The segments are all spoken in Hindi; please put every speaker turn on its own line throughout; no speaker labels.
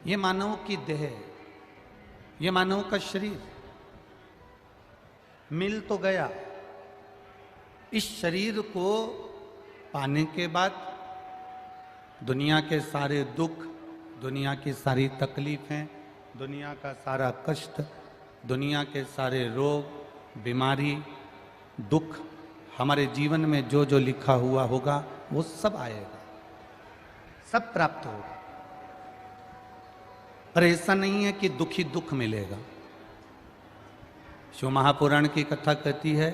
ये मानव की देह है, ये मानव का शरीर मिल तो गया। इस शरीर को पाने के बाद दुनिया के सारे दुख, दुनिया की सारी तकलीफें, दुनिया का सारा कष्ट, दुनिया के सारे रोग, बीमारी, दुख, हमारे जीवन में जो जो लिखा हुआ होगा वो सब आएगा, सब प्राप्त होगा। पर ऐसा नहीं है कि दुखी दुख मिलेगा। शिव महापुराण की कथा कहती है,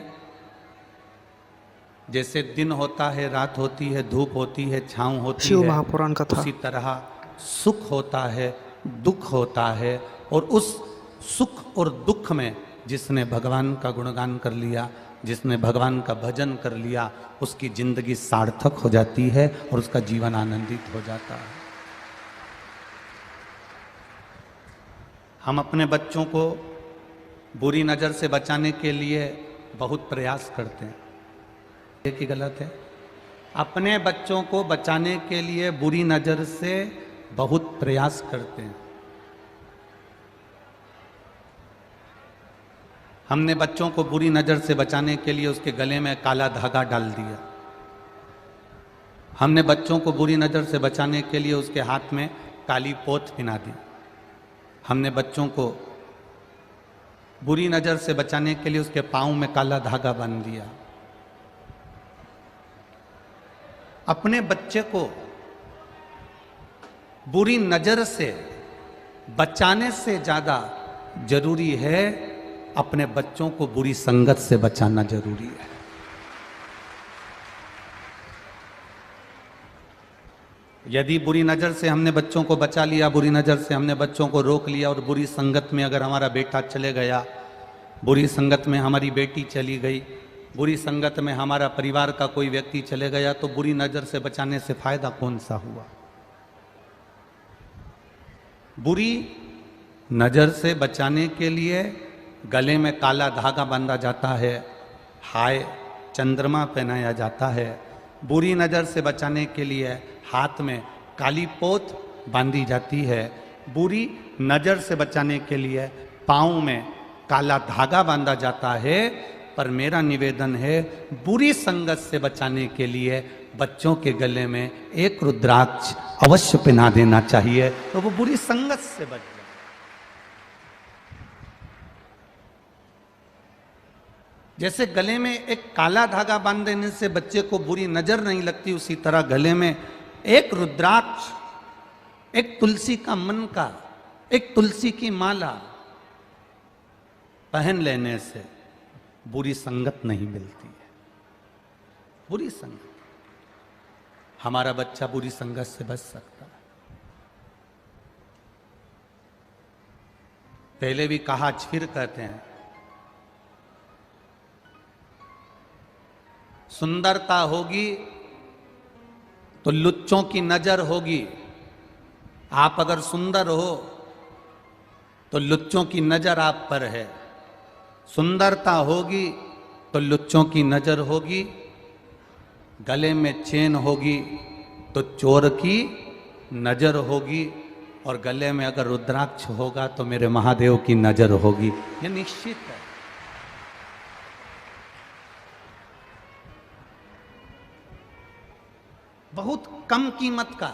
जैसे दिन होता है, रात होती है, धूप होती है, छांव होती
शिव
है,
महापुराण कथा।
उसी तरह सुख होता है, दुख होता है। और उस सुख और दुख में जिसने भगवान का गुणगान कर लिया, जिसने भगवान का भजन कर लिया, उसकी जिंदगी सार्थक हो जाती है और उसका जीवन आनंदित हो जाता है। हम अपने बच्चों को बुरी नज़र से बचाने के लिए बहुत प्रयास करते हैं, ये कि गलत है? अपने बच्चों को बचाने के लिए बुरी नज़र से बहुत प्रयास करते हैं। हमने बच्चों को बुरी नज़र से बचाने के लिए उसके गले में काला धागा डाल दिया। हमने बच्चों को बुरी नज़र से बचाने के लिए उसके हाथ में काली पोत पहना दी। हमने बच्चों को बुरी नज़र से बचाने के लिए उसके पाँव में काला धागा बांध दिया। अपने बच्चे को बुरी नज़र से बचाने से ज़्यादा जरूरी है अपने बच्चों को बुरी संगत से बचाना जरूरी है। यदि बुरी नज़र से हमने बच्चों को बचा लिया, बुरी नज़र से हमने बच्चों को रोक लिया, और बुरी संगत में अगर हमारा बेटा चले गया, बुरी संगत में हमारी बेटी चली गई, बुरी संगत में हमारा परिवार का कोई व्यक्ति चले गया, तो बुरी नज़र से बचाने से फायदा कौन सा हुआ? बुरी नज़र से बचाने के लिए गले में काला धागा बांधा जाता है, हाय चंद्रमा पहनाया जाता है। बुरी नज़र से बचाने के लिए हाथ में काली पोत बांधी जाती है। बुरी नज़र से बचाने के लिए पाँव में काला धागा बांधा जाता है। पर मेरा निवेदन है, बुरी संगत से बचाने के लिए बच्चों के गले में एक रुद्राक्ष अवश्य पहना देना चाहिए, तो वो बुरी संगत से बच जाए। जैसे गले में एक काला धागा बांध देने से बच्चे को बुरी नजर नहीं लगती, उसी तरह गले में एक रुद्राक्ष, एक तुलसी का मन का, एक तुलसी की माला पहन लेने से बुरी संगत नहीं मिलती है। बुरी संगत, हमारा बच्चा बुरी संगत से बच सकता है। पहले भी कहा, आज फिर कहते हैं, सुंदरता होगी तो लुच्चों की नजर होगी। आप अगर सुंदर हो तो लुच्चों की नजर आप पर है। सुंदरता होगी तो लुच्चों की नजर होगी। गले में चेन होगी तो चोर की नजर होगी। और गले में अगर रुद्राक्ष होगा तो मेरे महादेव की नजर होगी। ये निश्चित है। बहुत कम कीमत का,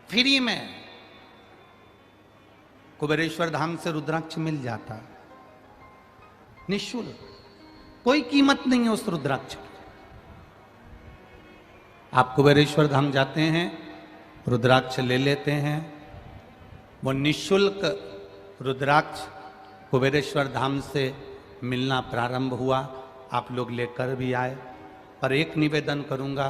फ्री में कुबेरेश्वर धाम से रुद्राक्ष मिल जाता, निःशुल्क, कोई कीमत नहीं है उस रुद्राक्ष की। आप कुबेरेश्वर धाम जाते हैं, रुद्राक्ष ले लेते हैं, वो निःशुल्क रुद्राक्ष कुबेरेश्वर धाम से मिलना प्रारंभ हुआ। आप लोग लेकर भी आए। पर एक निवेदन करूंगा,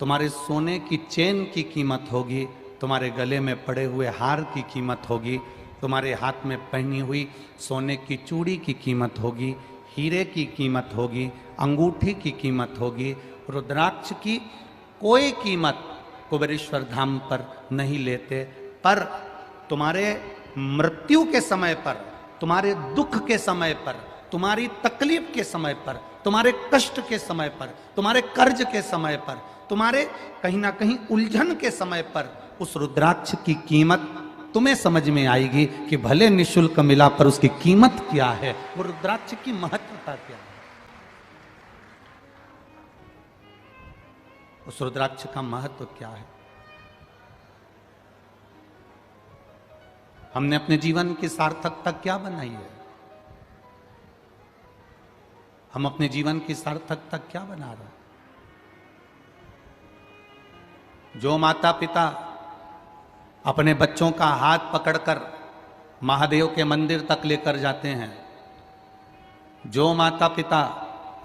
तुम्हारे सोने की चेन की कीमत होगी, तुम्हारे गले में पड़े हुए हार की कीमत होगी, तुम्हारे हाथ में पहनी हुई सोने की चूड़ी की कीमत होगी, हीरे की कीमत होगी, अंगूठी की कीमत होगी। रुद्राक्ष की कोई कीमत कुबेरेश्वर धाम पर नहीं लेते। पर तुम्हारे मृत्यु के समय पर, तुम्हारे दुख के समय पर, तुम्हारी तकलीफ के समय पर, तुम्हारे कष्ट के समय पर, तुम्हारे कर्ज के समय पर, तुम्हारे कहीं ना कहीं उलझन के समय पर उस रुद्राक्ष की कीमत तुम्हें समझ में आएगी कि भले निशुल्क मिला पर उसकी कीमत क्या है, वो रुद्राक्ष की महत्वता क्या है, उस रुद्राक्ष का महत्व क्या है। हमने अपने जीवन की सार्थकता क्या बनाई है? हम अपने जीवन की सार्थकता क्या बना रहे हैं? जो माता पिता अपने बच्चों का हाथ पकड़कर महादेव के मंदिर तक लेकर जाते हैं, जो माता पिता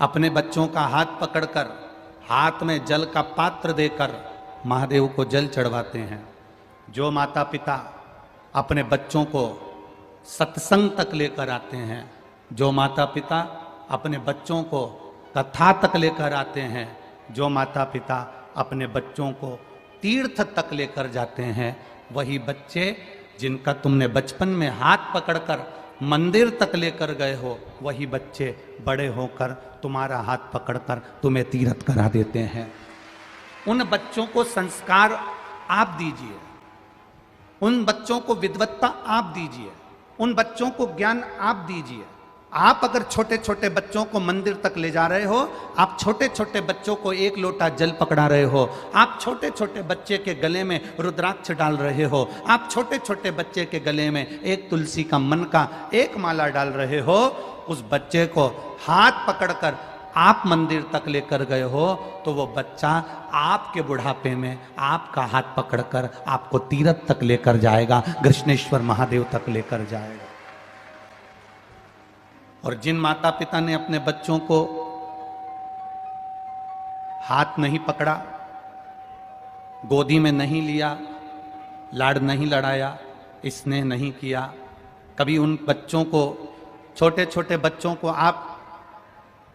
अपने बच्चों का हाथ पकड़कर हाथ में जल का पात्र देकर महादेव को जल चढ़वाते हैं, जो माता पिता अपने बच्चों को सत्संग तक लेकर आते हैं, जो माता पिता अपने बच्चों को कथा तक लेकर आते हैं, जो माता पिता अपने बच्चों को तीर्थ तक लेकर जाते हैं, वही बच्चे जिनका तुमने बचपन में हाथ पकड़कर मंदिर तक लेकर गए हो, वही बच्चे बड़े होकर तुम्हारा हाथ पकड़कर तुम्हें तीर्थ करा देते हैं। उन बच्चों को संस्कार आप दीजिए, उन बच्चों को विद्वत्ता आप दीजिए, उन बच्चों को ज्ञान आप दीजिए। आप अगर छोटे छोटे बच्चों को मंदिर तक ले जा रहे हो, आप छोटे छोटे बच्चों को एक लोटा जल पकड़ा रहे हो, आप छोटे छोटे बच्चे के गले में रुद्राक्ष डाल रहे हो, आप छोटे छोटे बच्चे के गले में एक तुलसी का मन का एक माला डाल रहे हो, उस बच्चे को हाथ पकड़कर आप मंदिर तक लेकर गए हो, तो वो बच्चा आपके बुढ़ापे में आपका हाथ पकड़कर आपको तीर्थ तक लेकर जाएगा, कृष्णेश्वर महादेव तक लेकर जाएगा। और जिन माता पिता ने अपने बच्चों को हाथ नहीं पकड़ा, गोदी में नहीं लिया, लाड़ नहीं लड़ाया, स्नेह नहीं किया, कभी उन बच्चों को, छोटे छोटे बच्चों को आप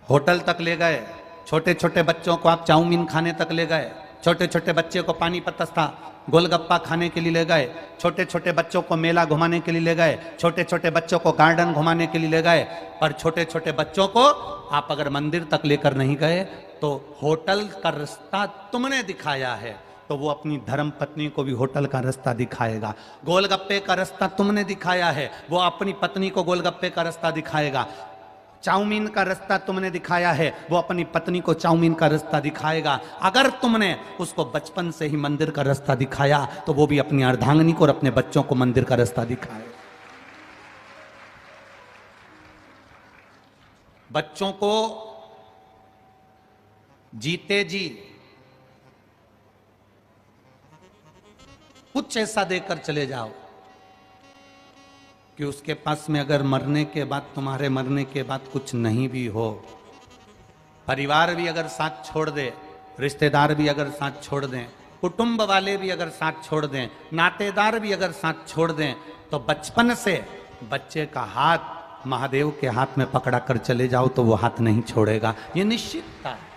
होटल तक ले गए, छोटे छोटे बच्चों को आप चाउमीन खाने तक ले गए, छोटे छोटे बच्चे को पानीपत था गोलगप्पा खाने के लिए ले गए, छोटे छोटे बच्चों को मेला घुमाने के लिए ले गए, छोटे छोटे बच्चों को गार्डन घुमाने के लिए ले गए, पर छोटे छोटे बच्चों को आप अगर मंदिर तक लेकर नहीं गए तो होटल का रास्ता तुमने दिखाया है, तो वो अपनी धर्म पत्नी को भी होटल का रास्ता दिखाएगा। गोलगप्पे का रास्ता तुमने दिखाया है, वो अपनी पत्नी को गोलगप्पे का रास्ता दिखाएगा। चाउमीन का रास्ता तुमने दिखाया है, वो अपनी पत्नी को चाउमीन का रास्ता दिखाएगा। अगर तुमने उसको बचपन से ही मंदिर का रास्ता दिखाया तो वो भी अपनी अर्धांगिनी को और अपने बच्चों को मंदिर का रास्ता दिखाएगा। बच्चों को जीते जी कुछ ऐसा देकर चले जाओ कि उसके पास में अगर मरने के बाद, तुम्हारे मरने के बाद कुछ नहीं भी हो, परिवार भी अगर साथ छोड़ दे, रिश्तेदार भी अगर साथ छोड़ दें, कुटुंब वाले भी अगर साथ छोड़ दें, नातेदार भी अगर साथ छोड़ दें, तो बचपन से बच्चे का हाथ महादेव के हाथ में पकड़ा कर चले जाओ तो वो हाथ नहीं छोड़ेगा, ये निश्चितता है।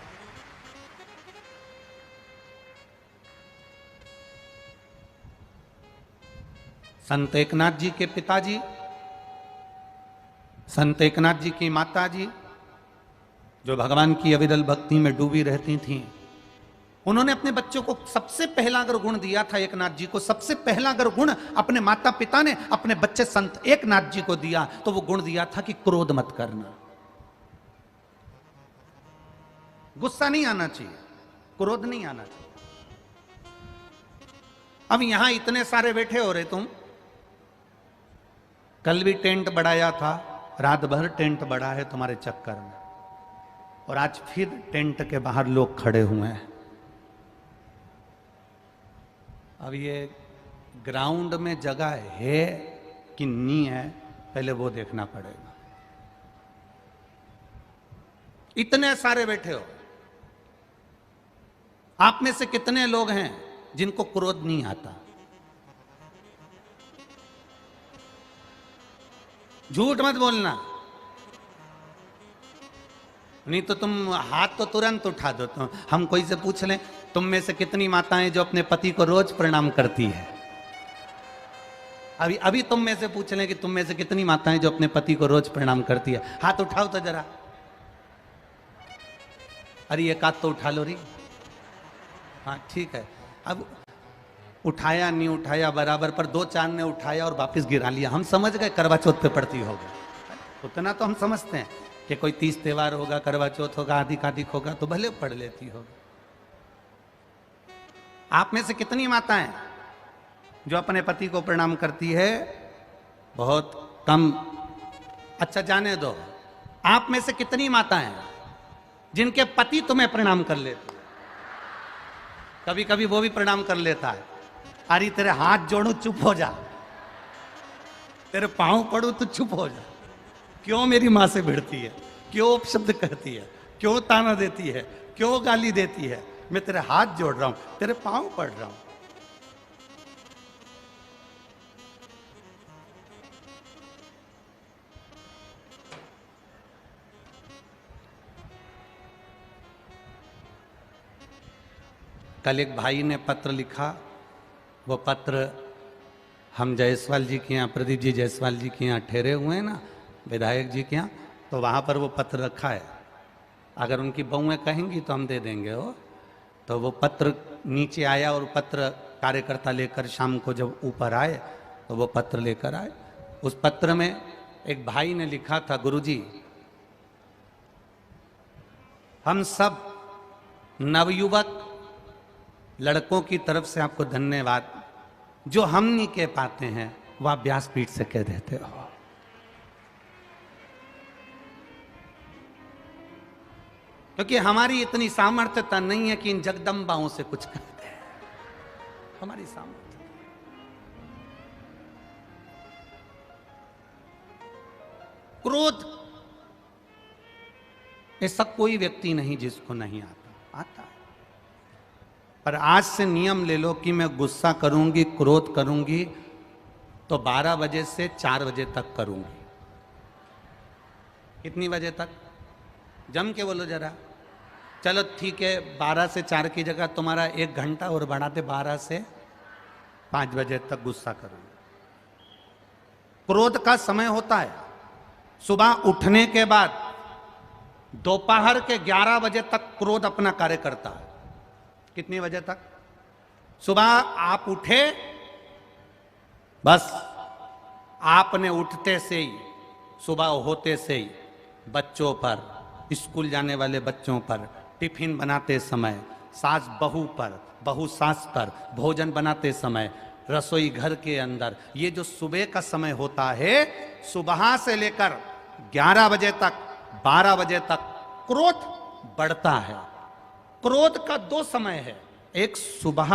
संत एकनाथ जी के पिताजी, संत एकनाथ जी की माता जी, जो भगवान की अविरल भक्ति में डूबी रहती थीं, उन्होंने अपने बच्चों को सबसे पहला अगर गुण दिया था, एकनाथ जी को सबसे पहला अगर गुण अपने माता पिता ने अपने बच्चे संत एकनाथ जी को दिया तो वो गुण दिया था कि क्रोध मत करना, गुस्सा नहीं आना चाहिए, क्रोध नहीं आना चाहिए। अब यहां इतने सारे बैठे हो रहे तुम, कल भी टेंट बढ़ाया था, रात भर टेंट बढ़ा है तुम्हारे चक्कर में, और आज फिर टेंट के बाहर लोग खड़े हुए हैं। अब ये ग्राउंड में जगह है कि नहीं है, पहले वो देखना पड़ेगा। इतने सारे बैठे हो, आप में से कितने लोग हैं जिनको क्रोध नहीं आता? झूठ मत बोलना, नहीं तो तुम हाथ तो तुरंत उठा दो। तो हम कोई से पूछ लें, तुम में से कितनी माताएं जो अपने पति को रोज प्रणाम करती है? अभी अभी तुम में से पूछ लें कि तुम में से कितनी माताएं जो अपने पति को रोज प्रणाम करती है, हाथ उठाओ तो जरा। अरे एक हाथ तो उठा लो री। हाँ ठीक है, अब उठाया नहीं उठाया बराबर, पर 2-4 ने उठाया और वापस गिरा लिया, हम समझ गए करवा चौथ पे पड़ती होगा। उतना तो हम समझते हैं कि कोई 30 त्योहार होगा, करवा चौथ होगा, आदि कादिक होगा तो भले पढ़ लेती होगी। आप में से कितनी माताएं जो अपने पति को प्रणाम करती है? बहुत कम। अच्छा जाने दो, आप में से कितनी माताएं जिनके पति तुम्हें प्रणाम कर लेते? कभी कभी वो भी प्रणाम कर लेता है। अरे तेरे हाथ जोड़ू चुप हो जा, तेरे पांव पड़ू तो चुप हो जा। क्यों मेरी मां से भिड़ती है, क्यों अपशब्द कहती है, क्यों ताना देती है, क्यों गाली देती है? मैं तेरे हाथ जोड़ रहा हूं, तेरे पांव पड़ रहा हूं। कल एक भाई ने पत्र लिखा, वो पत्र हम जायसवाल जी के यहाँ, प्रदीप जी जायसवाल जी के यहाँ ठहरे हुए हैं ना, विधायक जी के यहाँ, तो वहाँ पर वो पत्र रखा है। अगर उनकी बहुएं कहेंगी तो हम दे देंगे वो। तो वो पत्र नीचे आया और पत्र कार्यकर्ता लेकर शाम को जब ऊपर आए तो वो पत्र लेकर आए। उस पत्र में एक भाई ने लिखा था, गुरुजी हम सब नवयुवक लड़कों की तरफ से आपको धन्यवाद, जो हम नहीं कह पाते हैं वह आप व्यासपीठ से कह देते हो। क्योंकि हमारी इतनी सामर्थ्यता नहीं है कि इन जगदम्बाओं से कुछ कहते हैं, हमारी सामर्थ्य। क्रोध ऐसा कोई व्यक्ति नहीं जिसको नहीं आता है। पर आज से नियम ले लो कि मैं गुस्सा करूंगी, क्रोध करूंगी तो 12 बजे से 4 बजे तक करूंगी। कितनी बजे तक? जम के बोलो जरा। चलो ठीक है, 12 से 4 की जगह तुम्हारा 1 घंटा और बढ़ा दे, 12 से 5 बजे तक गुस्सा करूंगी। क्रोध का समय होता है सुबह उठने के बाद दोपहर के 11 बजे तक क्रोध अपना कार्य करता है। कितनी बजे तक? सुबह आप उठे, बस आपने उठते से ही, सुबह होते से ही बच्चों पर, स्कूल जाने वाले बच्चों पर, टिफिन बनाते समय, सास बहू पर, बहू सास पर, भोजन बनाते समय, रसोई घर के अंदर, ये जो सुबह का समय होता है, सुबह से लेकर 11 बजे तक, 12 बजे तक क्रोध बढ़ता है। क्रोध का 2 समय है, एक सुबह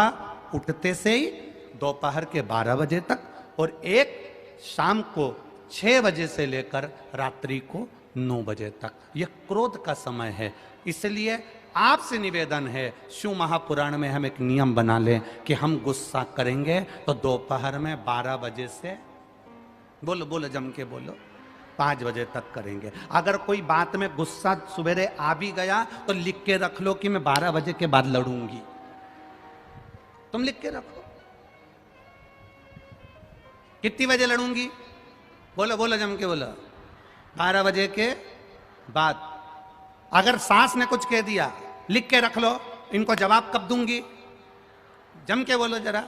उठते से ही दोपहर के 12 बजे तक, और एक शाम को 6 बजे से लेकर रात्रि को 9 बजे तक। यह क्रोध का समय है। इसलिए आपसे निवेदन है, शिव महापुराण में हम एक नियम बना लें कि हम गुस्सा करेंगे तो दोपहर में 12 बजे से, बोलो बोलो जम के बोलो, 5 बजे तक करेंगे। अगर कोई बात में गुस्सा सवेरे आ भी गया तो लिख के रख लो कि मैं 12 बजे के बाद लड़ूंगी। तुम लिख के रखो कितनी बजे लड़ूंगी, बोलो बोलो जम के बोलो, 12 बजे के बाद। अगर सास ने कुछ कह दिया लिख के रख लो, इनको जवाब कब दूंगी, जम के बोलो जरा,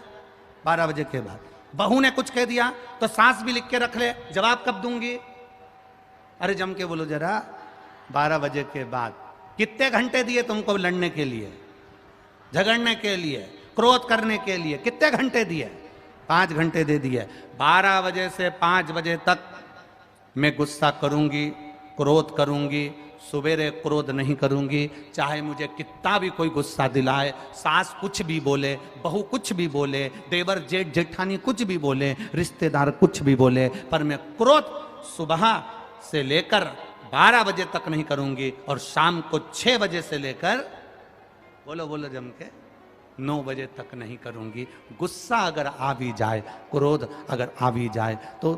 12 बजे के बाद। बहू ने कुछ कह दिया तो सास भी लिख के रख ले, जवाब कब दूंगी, अरे जम के बोलो जरा, 12 बजे के बाद। कितने घंटे दिए तुमको लड़ने के लिए, झगड़ने के लिए, क्रोध करने के लिए? कितने घंटे दिए? 5 घंटे दे दिए। 12 बजे से 5 बजे तक मैं गुस्सा करूंगी, क्रोध करूंगी, सुबेरे क्रोध नहीं करूंगी। चाहे मुझे कितना भी कोई गुस्सा दिलाए, सास कुछ भी बोले, बहू कुछ भी बोले, देवर जेठ जेठानी कुछ भी बोले, रिश्तेदार कुछ भी बोले, पर मैं क्रोध सुबह से लेकर 12 बजे तक नहीं करूंगी, और शाम को 6 बजे से लेकर, बोलो बोलो जम के, 9 बजे तक नहीं करूंगी। गुस्सा अगर आ भी जाए, क्रोध अगर आ भी जाए, तो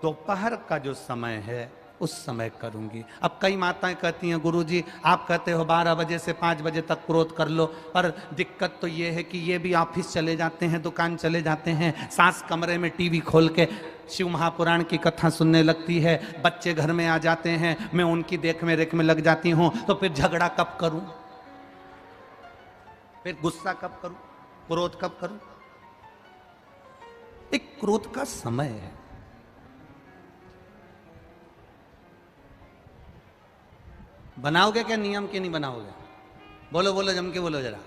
दोपहर का जो समय है उस समय करूंगी। अब कई माताएं कहती हैं गुरुजी आप कहते हो 12 बजे से 5 बजे तक क्रोध कर लो, पर दिक्कत तो ये है कि ये भी ऑफिस चले जाते हैं, दुकान चले जाते हैं, सास कमरे में टीवी खोल के शिव महापुराण की कथा सुनने लगती है, बच्चे घर में आ जाते हैं, मैं उनकी देख में रेख में लग जाती हूं, तो फिर झगड़ा कब करूं, फिर गुस्सा कब करूं, क्रोध कब करूं? एक क्रोध का समय है। बनाओगे क्या नियम कि नहीं बनाओगे? बोलो बोलो, जम के बोलो जरा।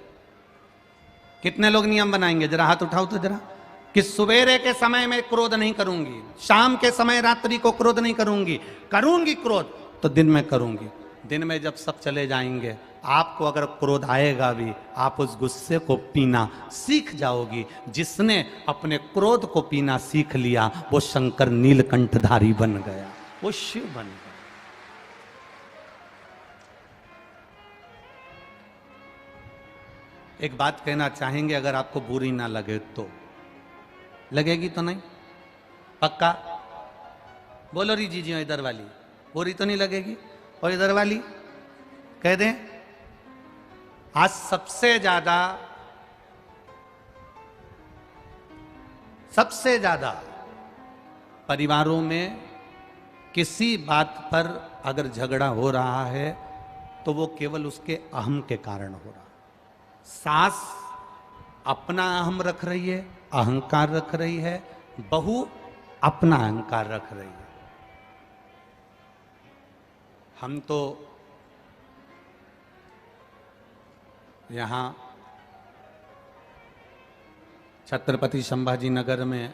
कितने लोग नियम बनाएंगे? जरा हाथ उठाओ तो जरा। कि सवेरे के समय में क्रोध नहीं करूंगी, शाम के समय रात्रि को क्रोध नहीं करूंगी, करूंगी क्रोध तो दिन में करूंगी। दिन में जब सब चले जाएंगे, आपको अगर क्रोध आएगा भी, आप उस गुस्से को पीना सीख जाओगी। जिसने अपने क्रोध को पीना सीख लिया वो शंकर नीलकंठधारी बन गया, वो शिव बन गया। एक बात कहना चाहेंगे, अगर आपको बुरी ना लगे तो। लगेगी तो नहीं? पक्का बोलो री जी इधर वाली, बुरी तो नहीं लगेगी? और इधर वाली कह दें। आज सबसे ज्यादा परिवारों में किसी बात पर अगर झगड़ा हो रहा है तो वो केवल उसके अहम के कारण हो रहा है। सास अपना अहम रख रही है, अहंकार रख रही है, बहू अपना अहंकार रख रही है। हम तो यहां छत्रपति संभाजी नगर में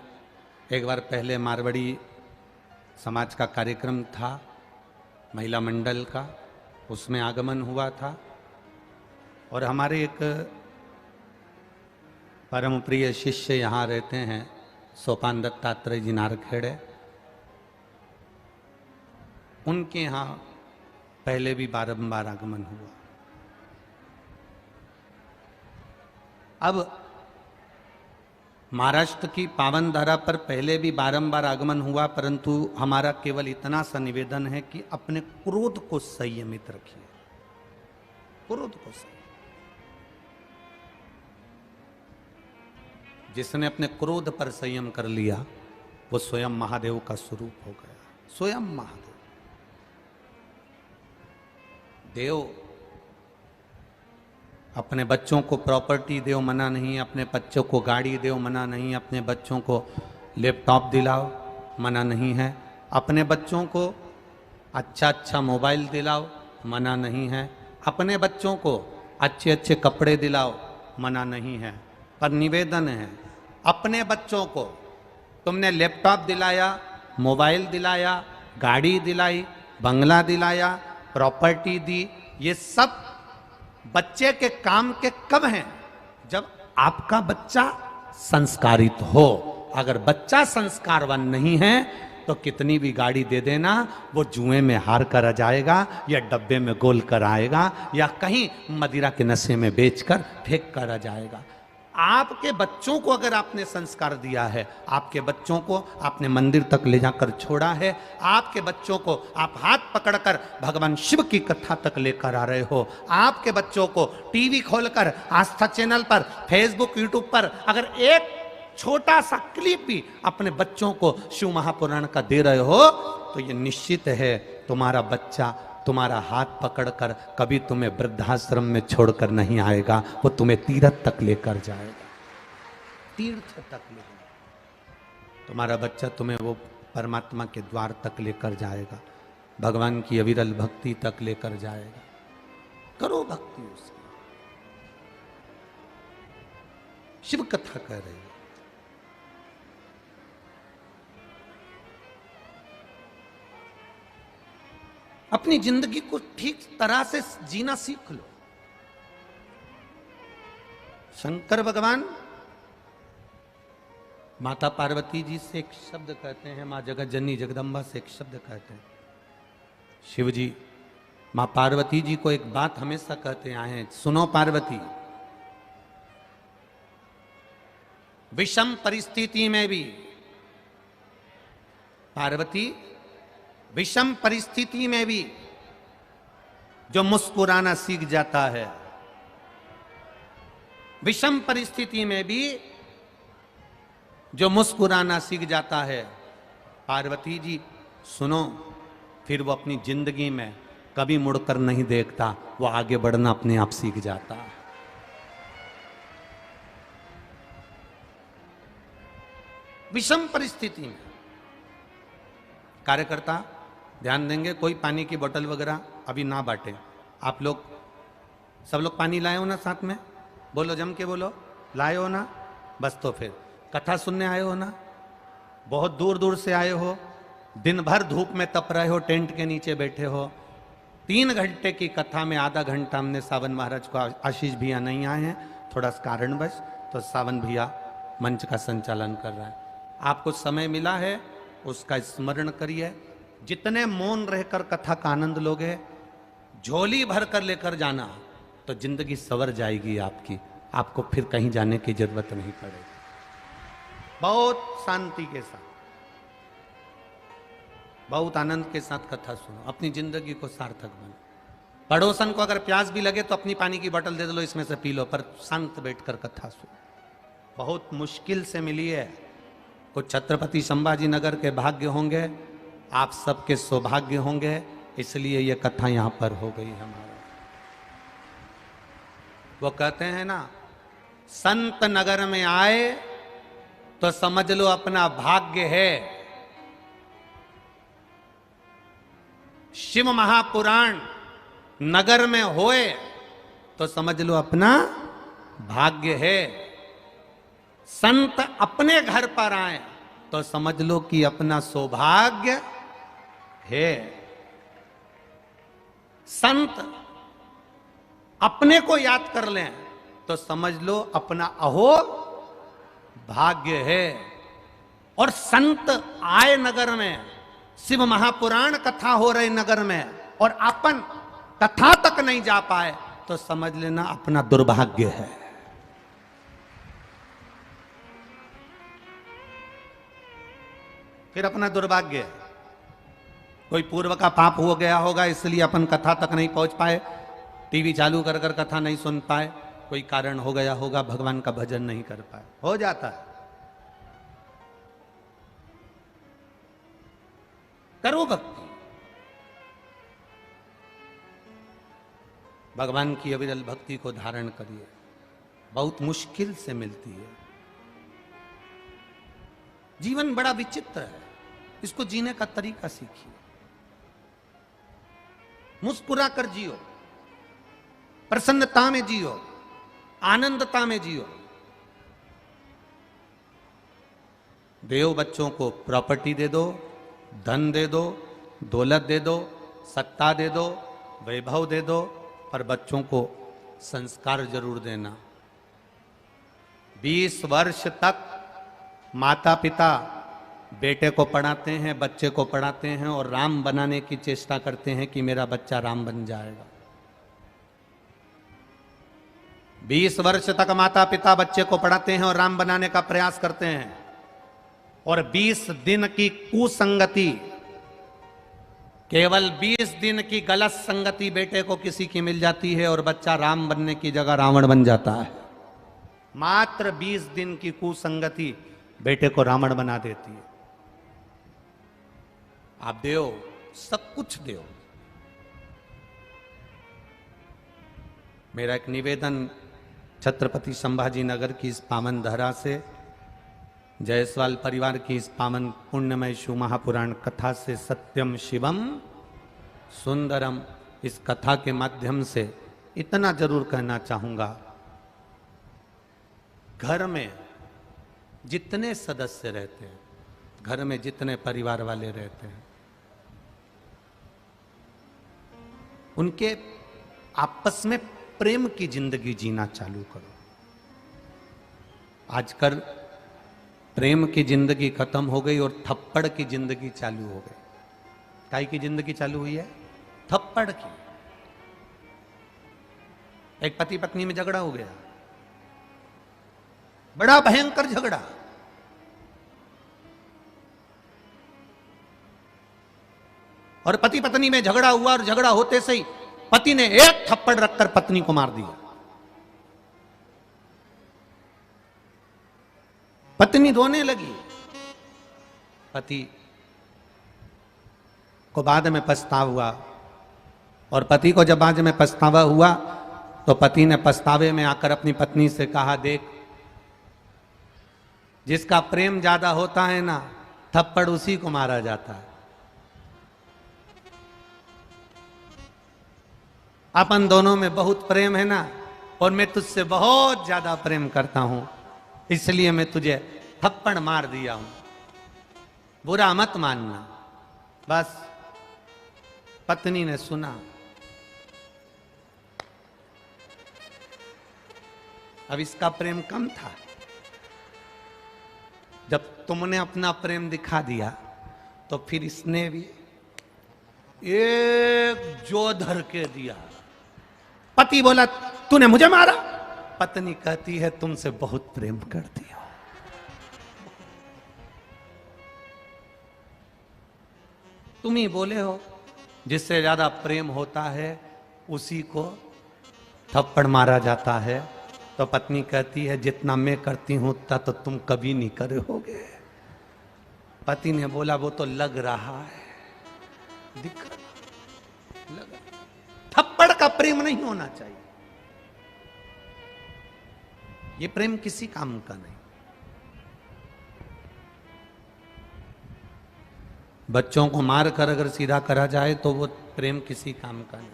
एक बार पहले मारवाड़ी समाज का कार्यक्रम था, महिला मंडल का, उसमें आगमन हुआ था। और हमारे एक परम प्रिय शिष्य यहाँ रहते हैं, सोपान दत्तात्रेय जी नारखेड़े, उनके यहाँ पहले भी बारंबार आगमन हुआ। अब महाराष्ट्र की पावन धारा पर पहले भी बारंबार आगमन हुआ, परंतु हमारा केवल इतना सा निवेदन है कि अपने क्रोध को संयमित रखिए, क्रोध को संयमित। जिसने अपने क्रोध पर संयम कर लिया वो स्वयं महादेव का स्वरूप हो गया, स्वयं महादेव। देव अपने बच्चों को प्रॉपर्टी दो मना नहीं, अपने बच्चों को गाड़ी दो मना नहीं, अपने बच्चों को लैपटॉप दिलाओ मना नहीं है, अपने बच्चों को अच्छा अच्छा मोबाइल दिलाओ मना नहीं है, अपने बच्चों को अच्छे अच्छे कपड़े दिलाओ मना नहीं है। पर निवेदन है, अपने बच्चों को तुमने लैपटॉप दिलाया, मोबाइल दिलाया, गाड़ी दिलाई, बंगला दिलाया, प्रॉपर्टी दी, ये सब बच्चे के काम के कब हैं? जब आपका बच्चा संस्कारित हो। अगर बच्चा संस्कारवान नहीं है तो कितनी भी गाड़ी दे देना, वो जुए में हार कर आ जाएगा, या डब्बे में गोल कर आएगा, या कहीं मदिरा के नशे में बेचकर फेंक कर आ जाएगा। आपके बच्चों को अगर आपने संस्कार दिया है, आपके बच्चों को आपने मंदिर तक ले जाकर छोड़ा है, आपके बच्चों को आप हाथ पकड़कर भगवान शिव की कथा तक लेकर आ रहे हो, आपके बच्चों को टीवी खोलकर आस्था चैनल पर, फेसबुक, यूट्यूब पर अगर एक छोटा सा क्लिप भी अपने बच्चों को शिव महापुराण का दे रहे हो, तो ये निश्चित है तुम्हारा बच्चा तुम्हारा हाथ पकड़कर कभी तुम्हें वृद्धाश्रम में छोड़कर नहीं आएगा, वो तुम्हें तीर्थ तक लेकर जाएगा, तीर्थ तक लेकर। तुम्हारा बच्चा तुम्हें वो परमात्मा के द्वार तक लेकर जाएगा, भगवान की अविरल भक्ति तक लेकर जाएगा। करो भक्ति उसकी। शिव कथा कह रही है। अपनी जिंदगी को ठीक तरह से जीना सीख लो। शंकर भगवान माता पार्वती जी से एक शब्द कहते हैं, मां जगत जननी जगदम्बा से एक शब्द कहते हैं। शिव जी मां पार्वती जी को एक बात हमेशा कहते आए हैं, सुनो पार्वती, विषम परिस्थिति में भी पार्वती विषम परिस्थिति में भी जो मुस्कुराना सीख जाता है, विषम परिस्थिति में भी जो मुस्कुराना सीख जाता है, पार्वती जी सुनो, फिर वो अपनी जिंदगी में कभी मुड़कर नहीं देखता, वो आगे बढ़ना अपने आप सीख जाता है। विषम परिस्थिति में कार्यकर्ता ध्यान देंगे, कोई पानी की बोतल वगैरह अभी ना बांटे। आप लोग सब लोग पानी लाए हो ना साथ में? बोलो, जम के बोलो, लाए हो ना? बस तो फिर कथा सुनने आए हो ना? बहुत दूर दूर से आए हो, दिन भर धूप में तप रहे हो, टेंट के नीचे बैठे हो। 3 घंटे की कथा में आधा घंटा हमने सावन महाराज को, आशीष भैया नहीं आए हैं थोड़ा कारणवश, तो सावन भैया मंच का संचालन कर रहा है। आपको समय मिला है उसका स्मरण करिए। जितने मौन रहकर कथा का आनंद लोगे, झोली भर कर लेकर जाना तो जिंदगी संवर जाएगी आपकी, आपको फिर कहीं जाने की जरूरत नहीं पड़ेगी। बहुत शांति के साथ, बहुत आनंद के साथ कथा सुनो, अपनी जिंदगी को सार्थक बनो। पड़ोसन को अगर प्यास भी लगे तो अपनी पानी की बोतल दे दो, इसमें से पी लो, पर शांत बैठकर कथा सुनो। बहुत मुश्किल से मिली है, कुछ छत्रपति संभाजी नगर के भाग्य होंगे, आप सबके सौभाग्य होंगे, इसलिए ये कथा यहां पर हो गई हमारा। वो कहते हैं ना, संत नगर में आए तो समझ लो अपना भाग्य है। शिव महापुराण नगर में होए तो समझ लो अपना भाग्य है। संत अपने घर पर आए तो समझ लो कि अपना सौभाग्य है। संत अपने को याद कर लें तो समझ लो अपना अहो भाग्य है। और संत आए नगर में, शिव महापुराण कथा हो रही नगर में, और अपन कथा तक नहीं जा पाए तो समझ लेना अपना दुर्भाग्य है। फिर अपना दुर्भाग्य है। कोई पूर्व का पाप हो गया होगा इसलिए अपन कथा तक नहीं पहुंच पाए, टीवी चालू कर कर कथा नहीं सुन पाए, कोई कारण हो गया होगा, भगवान का भजन नहीं कर पाए, हो जाता है। करो भक्ति, भगवान की अविरल भक्ति को धारण करिए, बहुत मुश्किल से मिलती है। जीवन बड़ा विचित्र है, इसको जीने का तरीका सीखिए। मुस्कुरा कर जियो, प्रसन्नता में जियो, आनंदता में जियो। देव बच्चों को प्रॉपर्टी दे दो, धन दे दो, दौलत दे दो, सत्ता दे दो, वैभव दे दो, पर बच्चों को संस्कार जरूर देना। 20 वर्ष तक माता पिता बेटे को पढ़ाते हैं, बच्चे को पढ़ाते हैं और राम बनाने की चेष्टा करते हैं कि मेरा बच्चा राम बन जाएगा। 20 वर्ष तक माता पिता बच्चे को पढ़ाते हैं और राम बनाने का प्रयास करते हैं, और 20 दिन की कुसंगति, केवल 20 दिन की गलत संगति बेटे को किसी की मिल जाती है और बच्चा राम बनने की जगह रावण बन जाता है। मात्र 20 दिन की कुसंगति बेटे को रावण बना देती है। आप देओ, सब कुछ देओ। मेरा एक निवेदन छत्रपति संभाजी नगर की इस पावन धरा से, जायसवाल परिवार की इस पावन पुण्यमय शिव महापुराण कथा से, सत्यम शिवम सुंदरम, इस कथा के माध्यम से इतना जरूर कहना चाहूंगा, घर में जितने सदस्य रहते हैं, घर में जितने परिवार वाले रहते हैं, उनके आपस में प्रेम की जिंदगी जीना चालू करो। आजकल प्रेम की जिंदगी खत्म हो गई और थप्पड़ की जिंदगी चालू हो गई। काय की जिंदगी चालू हुई है? थप्पड़ की। एक पति पत्नी में झगड़ा हो गया, बड़ा भयंकर झगड़ा, और पति पत्नी में झगड़ा हुआ और झगड़ा होते से ही पति ने एक थप्पड़ रखकर पत्नी को मार दिया। पत्नी रोने लगी। पति को बाद में पछतावा हुआ, और पति को जब बाद में पछतावा हुआ तो पति ने पछतावे में आकर अपनी पत्नी से कहा, देख, जिसका प्रेम ज्यादा होता है ना, थप्पड़ उसी को मारा जाता है। अपन दोनों में बहुत प्रेम है ना, और मैं तुझसे बहुत ज्यादा प्रेम करता हूं, इसलिए मैं तुझे थप्पड़ मार दिया हूं, बुरा मत मानना। बस पत्नी ने सुना। अब इसका प्रेम कम था। जब तुमने अपना प्रेम दिखा दिया तो फिर इसने भी एक जो धर के दिया। पति बोला, तूने मुझे मारा? पत्नी कहती है, तुमसे बहुत प्रेम करती हूं। तुम ही बोले हो, जिससे ज्यादा प्रेम होता है उसी को थप्पड़ मारा जाता है। तो पत्नी कहती है, जितना मैं करती हूं उतना तो तुम कभी नहीं करे होगे। पति ने बोला, वो तो लग रहा है, दिख रहा, लग रहा। थप्पड़ का प्रेम नहीं होना चाहिए। ये प्रेम किसी काम का नहीं। बच्चों को मार कर अगर सीधा करा जाए तो वो प्रेम किसी काम का नहीं।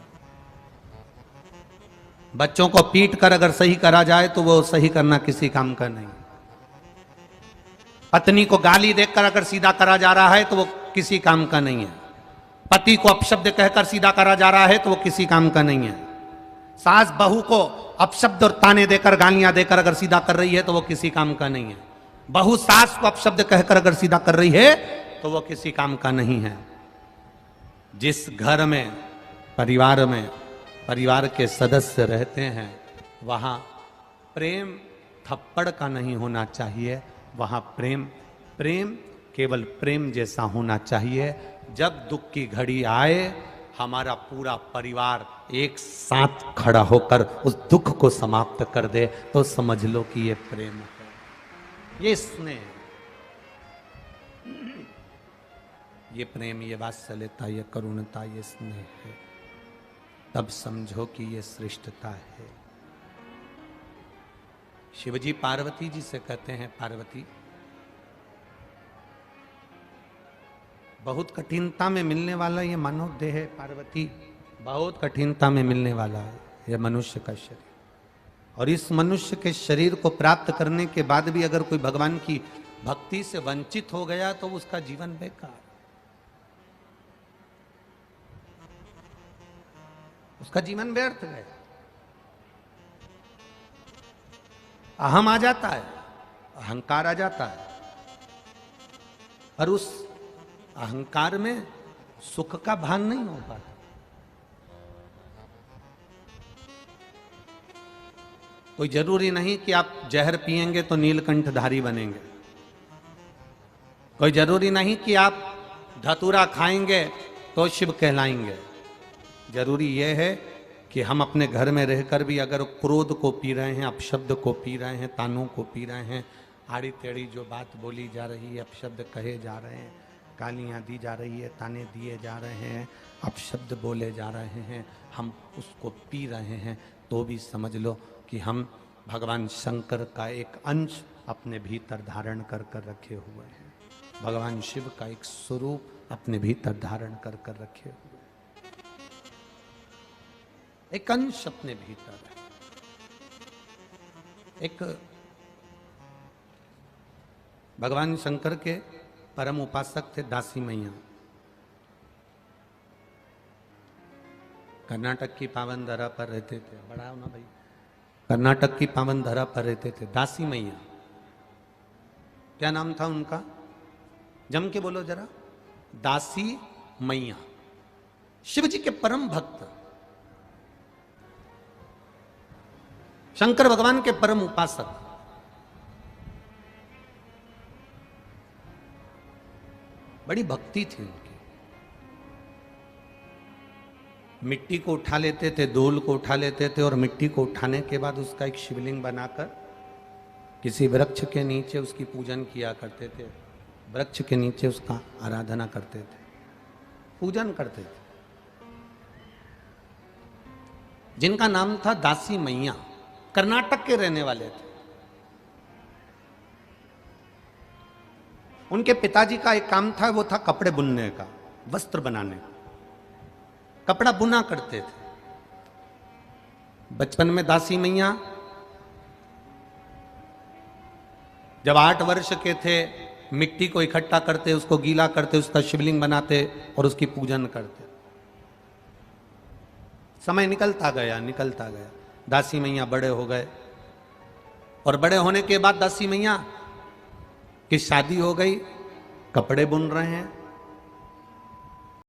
बच्चों को पीट कर अगर सही करा जाए तो वो सही करना किसी काम का नहीं। पत्नी को गाली देकर अगर सीधा करा जा रहा है तो वो किसी काम का नहीं है। पति को अपशब्द कहकर सीधा करा जा रहा है तो वो किसी काम का नहीं है। सास बहू को अपशब्द और ताने देकर, गालियां देकर अगर सीधा कर रही है तो वो किसी काम का नहीं है। बहू सास को अपशब्द कहकर अगर सीधा कर रही है तो वो किसी काम का नहीं है। जिस घर में, परिवार के सदस्य रहते हैं, वहां प्रेम थप्पड़ का नहीं होना चाहिए। वहां प्रेम केवल प्रेम जैसा होना चाहिए। जब दुख की घड़ी आए, हमारा पूरा परिवार एक साथ खड़ा होकर उस दुख को समाप्त कर दे तो समझ लो कि ये प्रेम है, ये स्नेह, ये प्रेम, ये वात्सल्यता, ये करुणता, ये स्नेह है। तब समझो कि ये श्रेष्ठता है। शिवजी पार्वती जी से कहते हैं, पार्वती, बहुत कठिनता में मिलने वाला ये मानव देह है पार्वती, बहुत कठिनता में मिलने वाला है यह मनुष्य का शरीर। और इस मनुष्य के शरीर को प्राप्त करने के बाद भी अगर कोई भगवान की भक्ति से वंचित हो गया तो उसका जीवन बेकार, उसका जीवन व्यर्थ गया। अहम आ जाता है, अहंकार आ जाता है, और उस अहंकार में सुख का भान नहीं हो पाता। कोई जरूरी नहीं कि आप जहर पिएंगे तो नीलकंठधारी बनेंगे। कोई जरूरी नहीं कि आप धतूरा खाएंगे तो शिव कहलाएंगे। जरूरी यह है कि हम अपने घर में रहकर भी अगर क्रोध को पी रहे हैं, अपशब्द को पी रहे हैं, तानों को पी रहे हैं, आड़ी टेढ़ी जो बात बोली जा रही है, अपशब्द कहे जा रहे हैं, गालियाँ दी जा रही है, ताने दिए जा रहे हैं, अपशब्द बोले जा रहे हैं, हम उसको पी रहे हैं, तो भी समझ लो कि हम भगवान शंकर का एक अंश अपने भीतर धारण कर कर रखे हुए हैं। भगवान शिव का एक स्वरूप अपने भीतर धारण कर कर रखे हुए, एक अंश अपने भीतर है। एक भगवान शंकर के परम उपासक थे दासी मैया। कर्नाटक की पावन धरा पर रहते थे। बढ़ाओ ना भाई। कर्नाटक की पावन धरा पर रहते थे दासी मैया। क्या नाम था उनका? जम के बोलो जरा। दासी मैया, शिव जी के परम भक्त, शंकर भगवान के परम उपासक। बड़ी भक्ति थी उनकी। मिट्टी को उठा लेते थे, धूल को उठा लेते थे, और मिट्टी को उठाने के बाद उसका एक शिवलिंग बनाकर किसी वृक्ष के नीचे उसकी पूजन किया करते थे। वृक्ष के नीचे उसका आराधना करते थे, पूजन करते थे। जिनका नाम था दासी मैया, कर्नाटक के रहने वाले थे। उनके पिताजी का एक काम था, वो था कपड़े बुनने का, वस्त्र बनाने का, कपड़ा बुना करते थे। बचपन में दासी मैया जब 8 वर्ष के थे, मिट्टी को इकट्ठा करते, उसको गीला करते, उसका शिवलिंग बनाते और उसकी पूजन करते। समय निकलता गया, दासी मैया बड़े हो गए, और बड़े होने के बाद दासी मैया की शादी हो गई, कपड़े बुन रहे हैं,